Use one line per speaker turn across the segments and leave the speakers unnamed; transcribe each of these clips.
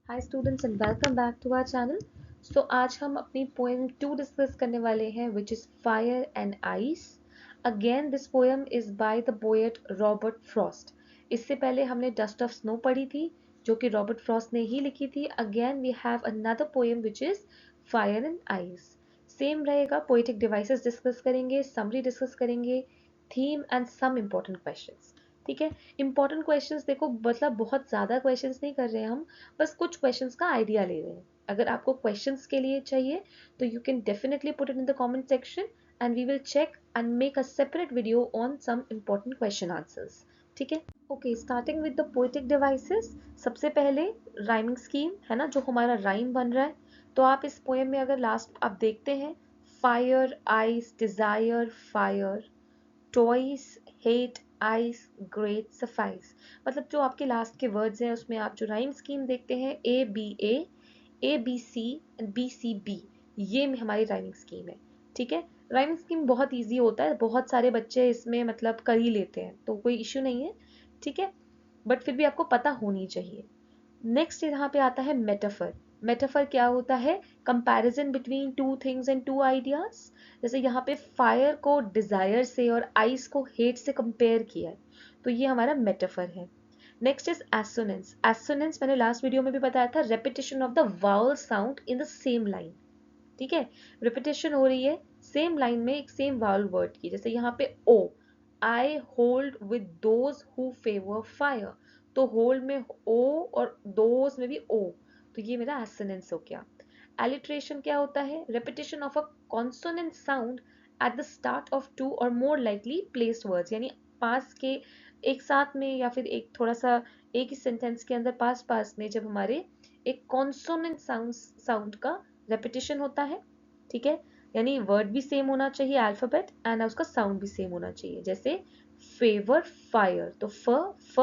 Hi students and welcome back to our channel. So आज हम अपनी पोएम 2 डिस्कस करने वाले हैं which is fire and ice. Again this poem is by the poet Robert Frost. इससे पहले हमने डस्ट ऑफ स्नो पढ़ी थी जो कि रॉबर्ट फ्रॉस्ट ने ही लिखी थी। Again we have another poem which is fire and ice. Same रहेगा, पोएटिक डिवाइसेस डिस्कस करेंगे, समरी डिस्कस करेंगे, theme and some important questions. ठीक है, इंपॉर्टेंट क्वेश्चंस देखो, मतलब बहुत ज़्यादा क्वेश्चंस नहीं कर रहे हैं हम, बस कुछ क्वेश्चंस का आइडिया ले रहे हैं। अगर आपको क्वेश्चंस के लिए चाहिए तो you can definitely put it in the comment section and we will check and make a separate video on some important question answers. ठीक है, okay, starting with the poetic devices. सबसे पहले राइमिंग स्कीम है ना, जो हमारा rhyme बन रहा है। तो आप इस पोएम में अगर लास्ट आप देखते हैं, fire ice desire fire toys hate ice great suffice, मतलब जो आपके लास्ट के वर्ड्स हैं उसमें आप जो राइम स्कीम देखते हैं A B C and B C B, ये हमारी राइमिंग स्कीम है। ठीक है, राइमिंग स्कीम बहुत इजी होता है, बहुत सारे बच्चे इसमें मतलब कर ही लेते हैं, तो कोई इश्यू नहीं है। ठीक है, बट फिर भी आपको पता होनी चाहिए। नेक्स्ट यहाँ पे आता है मेटाफर। मेटाफर क्या होता है? Comparison between two things and two ideas. जैसे यहाँ पे फायर को डिजायर से और आइस को हेट से कंपेयर किया है, तो ये हमारा मेटाफर है। Next is assonance. एसोनेंस मैंने लास्ट वीडियो में भी बताया था, repetition of the vowel sound in the same line. ठीक है, रिपीटेशन हो रही है सेम लाइन में एक सेम वावल वर्ड की। जैसे यहाँ पे O, I hold with those who favour fire, तो होल्ड में ओ और दोज में भी ओ, तो ये मेरा एसोनेंस हो गया। एलिट्रेशन क्या होता है? Repetition of a consonant sound at the start of two और मोर लाइकली प्लेस्ड वर्ड्स, यानी पास के एक साथ में या फिर एक थोड़ा सा एक ही सेंटेंस के अंदर पास पास में जब हमारे एक कॉन्सोनेंट साउंड का रेपिटेशन होता है। ठीक है, यानी वर्ड भी सेम होना चाहिए अल्फाबेट एंड उसका साउंड भी सेम होना चाहिए। जैसे फेवर फायर, तो फ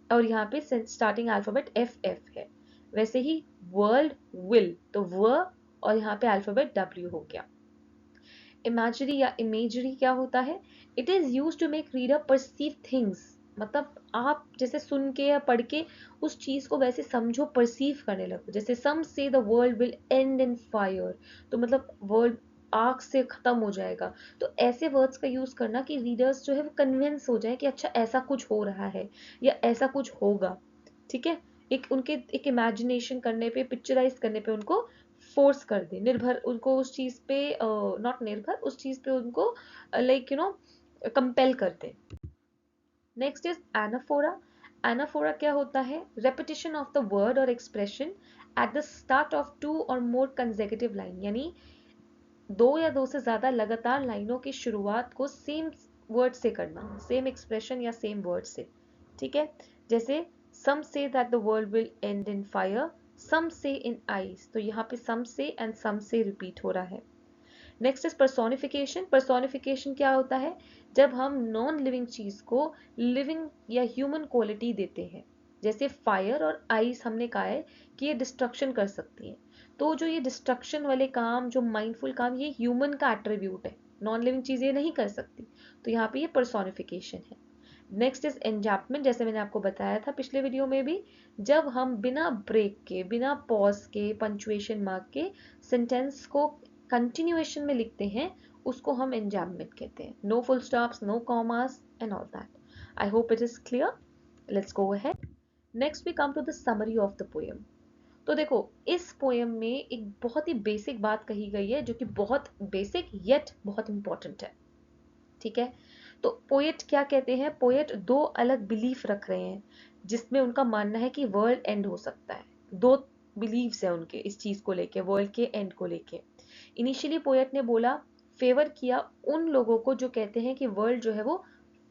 और यहाँ पे स्टार्टिंग अल्फाबेट एफ है। वैसे ही वर्ल्ड विल, तो व और यहाँ पे अल्फाबेट डब्ल्यू हो गया। इमेजरी या इमेजरी क्या होता है? It is use to make reader perceive things, मतलब आप जैसे सुन के या पढ़ के उस चीज को वैसे समझो, परसीव करने लगो। जैसे सम से the world will end in fire, तो मतलब वर्ल्ड आग से खत्म हो जाएगा। तो ऐसे वर्ड्स का यूज करना कि रीडर्स जो है वो कन्विंस हो जाए कि अच्छा ऐसा कुछ हो रहा है या ऐसा कुछ होगा। ठीक है, एक उनके एक इमेजिनेशन करने पे, पिक्चराइज करने पे उनको फोर्स कर दे, निर्भर उनको उस चीज पे, नॉट निर्भर, उस चीज पे उनको लाइक कंपेल कर दे। Next is anaphora. एनाफोरा क्या होता है? Repetition of the word or expression at the start of two और मोर कंसेक्यूटिव लाइन, यानी दो या दो से ज्यादा लगातार लाइनों की शुरुआत को सेम वर्ड से करना, सेम एक्सप्रेशन या सेम वर्ड से। ठीक है, जैसे some say that the world will end in fire, some say in ice, तो यहाँ पे सम से एंड सम से रिपीट हो रहा है। Next is personification. पर्सोनिफिकेशन क्या होता है? जब हम नॉन लिविंग चीज को लिविंग या ह्यूमन क्वालिटी देते हैं। जैसे फायर और आइस हमने कहा है कि ये डिस्ट्रक्शन कर सकती हैं, तो जो ये डिस्ट्रक्शन वाले काम, जो माइंडफुल काम, ये ह्यूमन का एट्रीब्यूट है, नॉन लिविंग चीज ये नहीं कर सकती, तो यहाँ पे ये पर्सोनिफिकेशन है। Next is enjambment. जैसे मैंने आपको बताया था पिछले वीडियो में भी, जब हम बिना ब्रेक के, बिना पॉज के, पंचुएशन मार्क के सेंटेंस को कंटिन्यूएशन में लिखते हैं, उसको हम एंजापमेंट कहते हैं। No full stops, no commas and all that. I hope it is clear. Let's go ahead. Next we come to the summary of the poem. तो देखो, इस पोएम में एक बहुत ही बेसिक बात कही गई है, जो कि बहुत बेसिक येट बहुत इंपॉर्टेंट है। ठीक है, तो पोएट क्या कहते हैं? पोएट दो अलग बिलीफ रख रहे हैं जिसमें उनका मानना है कि वर्ल्ड एंड हो सकता है। दो बिलीव्स है उनके इस चीज को लेके, वर्ल्ड के एंड को लेके। इनिशियली पोएट ने बोला, फेवर किया उन लोगों को जो कहते हैं कि वर्ल्ड जो है वो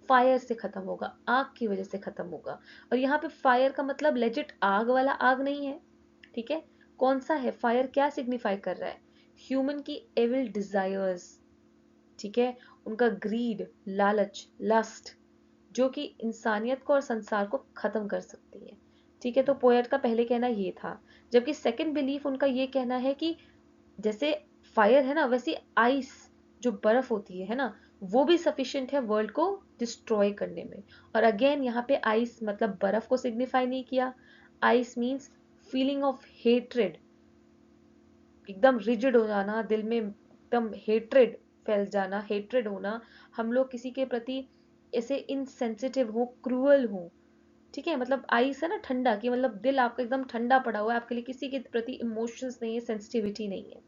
फायर से खत्म होगा, आग की वजह से खत्म होगा। और यहाँ पे फायर का मतलब लेजिट आग वाला आग नहीं है। ठीक है, कौन सा है फायर? क्या सिग्निफाई कर रहा है? ह्यूमन की एविल डिजायर्स। ठीक है, उनका ग्रीड, लालच, लस्ट, जो कि इंसानियत को और संसार को खत्म कर सकती है। ठीक है, तो पोएट का पहले कहना ये था। जबकि सेकंड बिलीफ उनका ये कहना है कि जैसे फायर है ना, वैसे आइस जो बर्फ होती है ना, वो भी सफिशिएंट है वर्ल्ड को डिस्ट्रॉय करने में। और अगेन यहाँ पे आइस मतलब बर्फ को सिग्निफाई नहीं किया, ice means feeling of hatred, एकदम रिजिड हो जाना, दिल में एकदम हेट्रेड फैल जाना, हेट्रेड होना, हम लोग किसी के प्रति ऐसे इनसेंसिटिव हो, क्रूअल हो, ठीक है, मतलब आइस है ना ठंडा, कि मतलब दिल आपका एकदम ठंडा पड़ा हुआ है, आपके लिए किसी के प्रति इमोशंस नहीं है, सेंसिटिविटी नहीं है।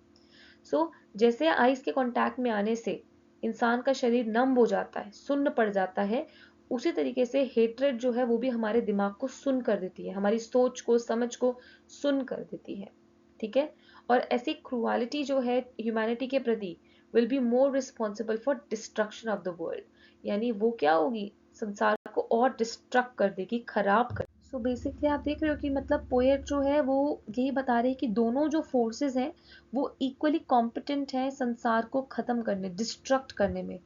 सो जैसे आइस के कांटेक्ट में आने से इंसान का शरीर नम हो जाता है, सुन्न पड़ जाता है, उसी तरीके से हेट्रेड जो है वो भी हमारे दिमाग को सुन्न कर देती है, हमारी सोच को, समझ को सुन्न कर देती है, ठीक है। और ऐसी क्रुअलिटी जो है ह्यूमैनिटी के प्रति will be more responsible for destruction of the world, यानी वो क्या होगी, संसार को और डिस्ट्रक्ट कर देगी, खराब कर। सो बेसिकली आप देख रहे हो कि मतलब पोएट जो है वो यही बता रहे हैं कि दोनों जो फोर्सेस हैं वो इक्वली कॉम्पिटेंट हैं संसार को खत्म करने, डिस्ट्रक्ट करने में,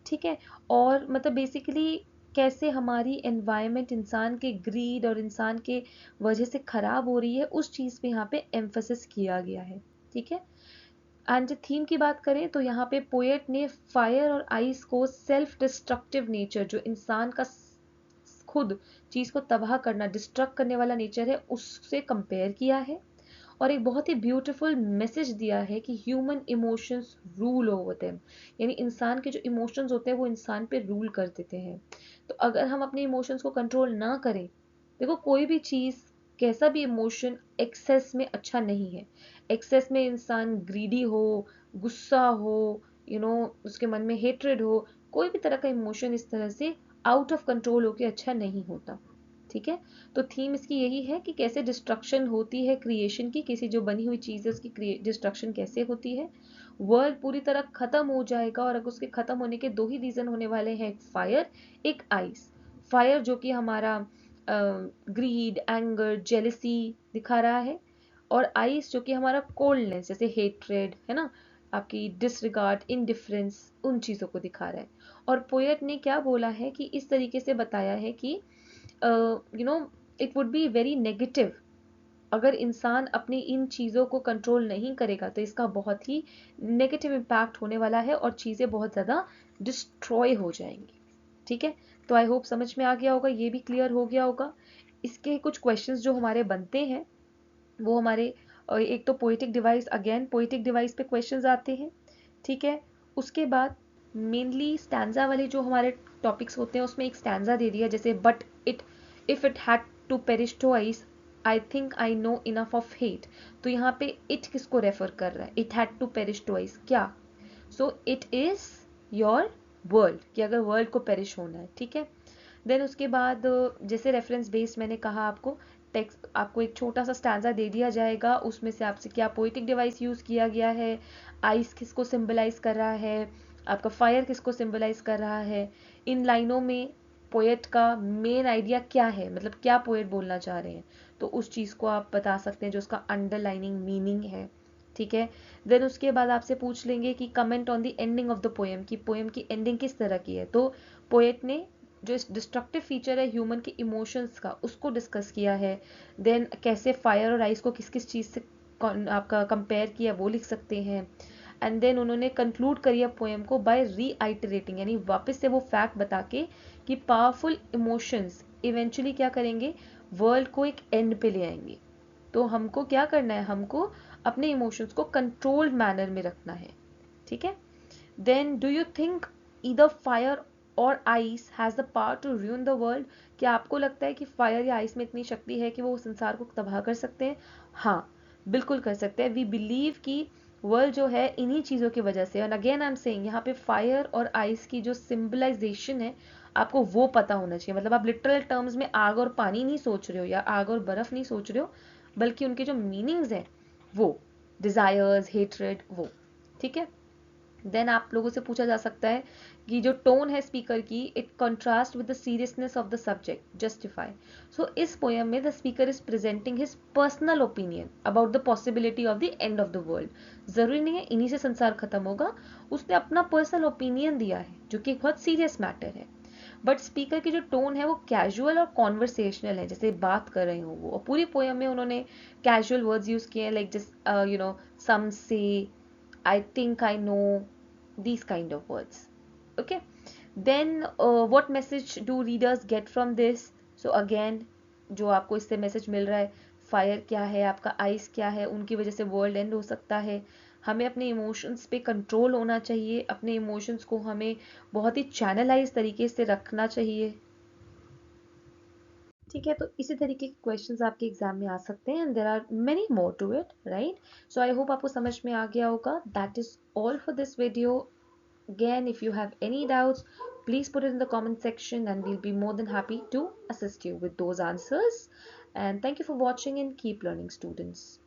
ठीक है। और मतलब बेसिकली कैसे हमारी एनवायरनमेंट इंसान के ग्रीड और इंसान के वजह से खराब हो रही है, उस चीज पे यहाँ पे एम्फेसिस किया गया है, ठीक है। एंड थीम की बात करें तो यहाँ पे पोएट ने फायर और आइस को सेल्फ डिस्ट्रक्टिव नेचर, जो इंसान का खुद चीज को तबाह करना, डिस्ट्रक्ट करने वाला नेचर है, उससे कंपेयर किया है। और एक बहुत ही ब्यूटीफुल मैसेज दिया है कि human emotions rule over them, यानी इंसान के जो इमोशंस होते हैं वो इंसान पे रूल कर देते हैं। तो अगर हम अपने इमोशंस को कंट्रोल ना करें, देखो कोई भी चीज, कैसा भी इमोशन एक्सेस में अच्छा नहीं है। एक्सेस में इंसान ग्रीडी हो, गुस्सा हो, उसके मन में हेट्रेड हो, कोई भी तरह का इमोशन इस तरह से आउट ऑफ कंट्रोल होके अच्छा नहीं होता, ठीक है। तो थीम इसकी यही है कि कैसे डिस्ट्रक्शन होती है क्रिएशन की, किसी जो बनी हुई चीज है उसकी डिस्ट्रक्शन कैसे होती है। वर्ल्ड पूरी तरह खत्म हो जाएगा और अगर उसके खत्म होने के दो ही रीजन होने वाले हैं, एक फायर, एक आइस। फायर जो कि हमारा ग्रीड, एंगर, जेलिसी दिखा रहा है, और आइस जो कि हमारा कोल्डनेस, जैसे हेट्रेड है ना, आपकी डिसरिगार्ड, इनडिफरेंस, उन चीजों को दिखा रहा है। और पोएट ने क्या बोला है कि इस तरीके से बताया है कि it would be very negative अगर इंसान अपनी इन चीज़ों को कंट्रोल नहीं करेगा, तो इसका बहुत ही नेगेटिव इम्पैक्ट होने वाला है और चीज़ें बहुत ज़्यादा डिस्ट्रॉय हो जाएंगी, ठीक है। तो आई होप समझ में आ गया होगा, ये भी क्लियर हो गया होगा। इसके कुछ क्वेश्चंस जो हमारे बनते हैं वो हमारे एक तो poetic device, again poetic device पे क्वेश्चंस आते हैं, ठीक है। उसके बाद मेनली स्टैंजा वाले जो हमारे टॉपिक्स होते हैं उसमें एक स्टैंजा दे दिया, जैसे but it if it had to perish twice I think I know enough of hate. तो यहाँ पे इट किसको रेफर कर रहा है, it had to perish twice क्या, so it is your world, कि अगर वर्ल्ड को पेरिश होना है, ठीक है। देन उसके बाद जैसे रेफरेंस बेस्ड मैंने कहा आपको, टेक्स्ट आपको एक छोटा सा स्टैंजा दे दिया जाएगा, उसमें से आपसे क्या पोइटिक डिवाइस यूज किया गया है, आइस किसको सिंबलाइज कर रहा है, आपका फायर किसको सिंबलाइज कर रहा है, इन लाइनों में पोएट का मेन आइडिया क्या है, मतलब क्या पोएट बोलना चाह रहे हैं, तो उस चीज को आप बता सकते हैं जो उसका अंडरलाइनिंग मीनिंग है, ठीक है। देन उसके बाद आपसे पूछ लेंगे कि comment on the ending of the poem, की पोएम की एंडिंग किस तरह की है। तो पोएट ने जो डिस्ट्रक्टिव फीचर है ह्यूमन के इमोशंस का, उसको डिस्कस किया है। देन कैसे फायर और आइस को किस किस चीज से आपका कंपेयर किया वो लिख सकते हैं। एंड देन उन्होंने कंक्लूड करी है पोएम को बाय रीआइटरेटिंग, यानी वापस से वो फैक्ट बता के कि पावरफुल इमोशंस इवेंचुअली क्या करेंगे, वर्ल्ड को एक एंड पे ले आएंगे। तो हमको क्या करना है, हमको अपने इमोशंस को कंट्रोल्ड मैनर में रखना है, ठीक है। Then do you think either fire or ice has the power to ruin the world, क्या आपको लगता है कि फायर या आइस में इतनी शक्ति है कि वो संसार को तबाह कर सकते हैं। हाँ, बिल्कुल कर सकते हैं। वी बिलीव कि वर्ल्ड जो है इन्हीं चीज़ों की वजह से, और अगेन आई एम सेइंग यहाँ पे फायर और आइस की जो सिंबलाइजेशन है आपको वो पता होना चाहिए, मतलब आप लिटरल टर्म्स में आग और पानी नहीं सोच रहे हो या आग और बर्फ नहीं सोच रहे हो, बल्कि उनके जो मीनिंग्स हैं वो डिजायर्स, हेट्रेड, वो, ठीक है। देन आप लोगों से पूछा जा सकता है कि जो टोन है स्पीकर की, it contrast with the seriousness of the subject, justify. So इस पोएम में the speaker is presenting his personal opinion about the possibility of the end of the world. जरूरी नहीं है इन्हीं से संसार खत्म होगा, उसने अपना पर्सनल ओपिनियन दिया है जो कि एक बहुत सीरियस मैटर है। बट स्पीकर की जो टोन है वो कैजुअल और कॉन्वर्सेशनल है, जैसे बात कर रहे हो वो, और पूरी पोएम में उन्होंने कैजुअल वर्ड्स यूज किए हैं, लाइक जस्ट सम से, I think I know, these kind of words. Okay. Then what message do readers get from this? So again, जो आपको इससे मैसेज मिल रहा है, फायर क्या है, आपका आइस क्या है, उनकी वजह से वर्ल्ड एंड हो सकता है। हमें अपने इमोशंस पे कंट्रोल होना चाहिए, अपने इमोशंस को हमें बहुत ही चैनलाइज तरीके से रखना चाहिए। ठीक है, तो इसी तरीके के क्वेश्चंस आपके एग्जाम में आ सकते हैं, and there are many more to it, right? So I hope आपको समझ में आ गया होगा। That is all for this video. Again, if you have any doubts, please put it in the comment section and we'll be more than happy to assist you with those answers. And thank you for watching and keep learning, students.